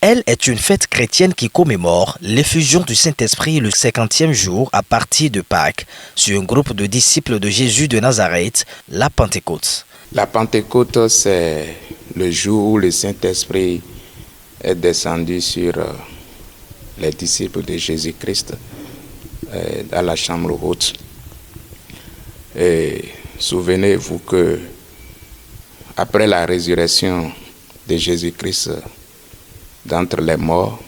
Elle est une fête chrétienne qui commémore l'effusion du Saint-Esprit le 50e jour à partir de Pâques sur un groupe de disciples de Jésus de Nazareth, la Pentecôte. La Pentecôte, c'est le jour où le Saint-Esprit est descendu sur les disciples de Jésus-Christ dans la chambre haute. Et souvenez-vous que après la résurrection de Jésus-Christ d'entre les morts,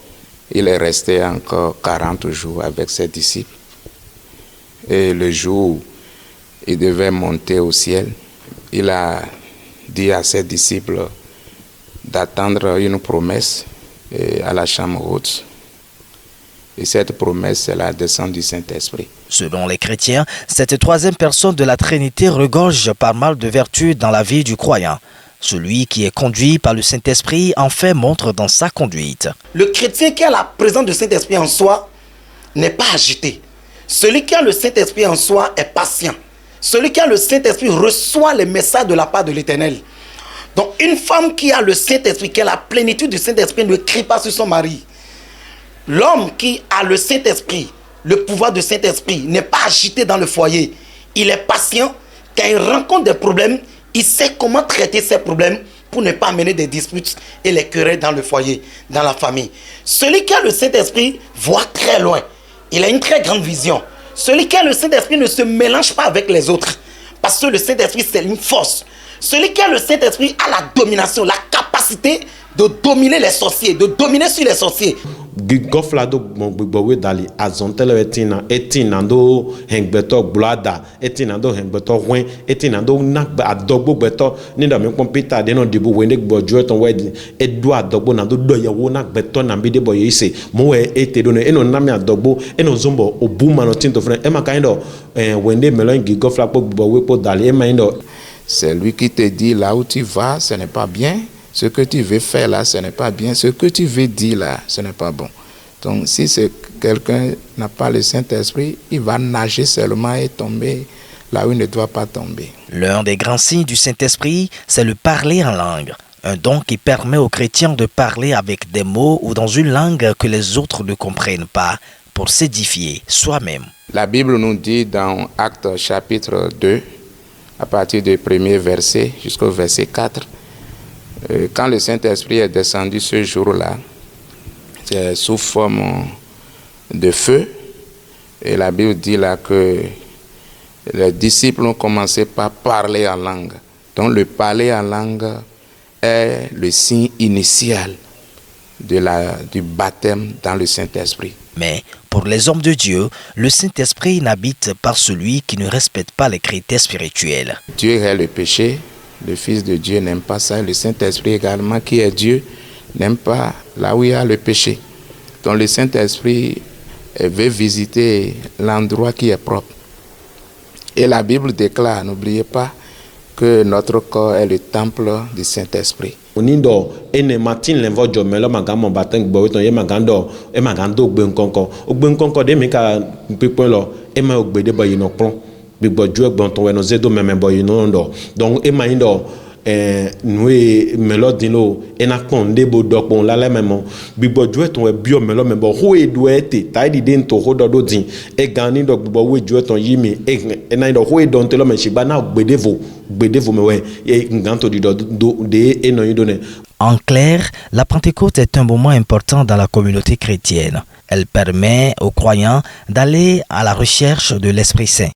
il est resté encore 40 jours avec ses disciples. Et le jour où il devait monter au ciel, il a dit à ses disciples d'attendre une promesse à la chambre haute. Et cette promesse, c'est la descente du Saint-Esprit. Selon les chrétiens, cette troisième personne de la Trinité regorge pas mal de vertus dans la vie du croyant. Celui qui est conduit par le Saint-Esprit en fait montre dans sa conduite. Le chrétien qui a la présence du Saint-Esprit en soi n'est pas agité. Celui qui a le Saint-Esprit en soi est patient. Celui qui a le Saint-Esprit reçoit les messages de la part de l'Éternel. Donc une femme qui a le Saint-Esprit, qui a la plénitude du Saint-Esprit, ne crie pas sur son mari. L'homme qui a le Saint-Esprit, le pouvoir du Saint-Esprit, n'est pas agité dans le foyer. Il est patient. Quand il rencontre des problèmes, il sait comment traiter ces problèmes pour ne pas amener des disputes et les querelles dans le foyer, dans la famille. Celui qui a le Saint-Esprit voit très loin. Il a une très grande vision. Celui qui a le Saint-Esprit ne se mélange pas avec les autres. Parce que le Saint-Esprit, c'est une force. Celui qui a le Saint-Esprit a la domination, la capacité de dominer les sorciers, de dominer sur les sorciers. Goflado gbogbo dali azontele etinando hengbeto blada etinando hengbeto hwen etinando nak adogbo gbeto ni da mi kompita de no dibu wende gbojo ton wedi edu adogbo na do doyewo nak beto na bide boye ise mo we etedo no eno na mi adogbo eno zombo obuma no tinto fren e makaindo wende melon gigofla gbogbo wepo dali e maindo. C'est lui qui te dit là où tu vas, ce n'est pas bien. Ce que tu veux faire là, ce n'est pas bien. Ce que tu veux dire là, ce n'est pas bon. Donc, si quelqu'un n'a pas le Saint-Esprit, il va nager seulement et tomber là où il ne doit pas tomber. L'un des grands signes du Saint-Esprit, c'est le parler en langue. Un don qui permet aux chrétiens de parler avec des mots ou dans une langue que les autres ne comprennent pas pour s'édifier soi-même. La Bible nous dit dans Actes chapitre 2, à partir du premier verset jusqu'au verset 4, quand le Saint-Esprit est descendu ce jour-là, c'est sous forme de feu. Et la Bible dit là que les disciples ont commencé par parler en langue. Donc le parler en langue est le signe initial du baptême dans le Saint-Esprit. Mais pour les hommes de Dieu, le Saint-Esprit n'habite pas celui qui ne respecte pas les critères spirituels. Dieu est le péché. Le Fils de Dieu n'aime pas ça. Le Saint-Esprit également, qui est Dieu, n'aime pas là où il y a le péché. Donc le Saint-Esprit veut visiter l'endroit qui est propre. Et la Bible déclare, n'oubliez pas, que notre corps est le temple du Saint-Esprit. Onindo ene matin lenvo jomelo magamo bateng boweton ye magando e magando ogbenkonko de mika pepon lo e ma ogbede boyino plon bigboju egbonton we no zedo meme boyino ndo donc e maindo nous melodino ena konde bo dokpon la le memo bigboju eton we bio melo membo ho edu ete taidi den to ho dodo din e gani do gbo we ju eton yimi e na do ho edon telo me shiba na gbedevo mewe e nganto di do de eno yidone. En clair, la Pentecôte est un moment important dans la communauté chrétienne. Elle permet aux croyants d'aller à la recherche de l'Esprit Saint.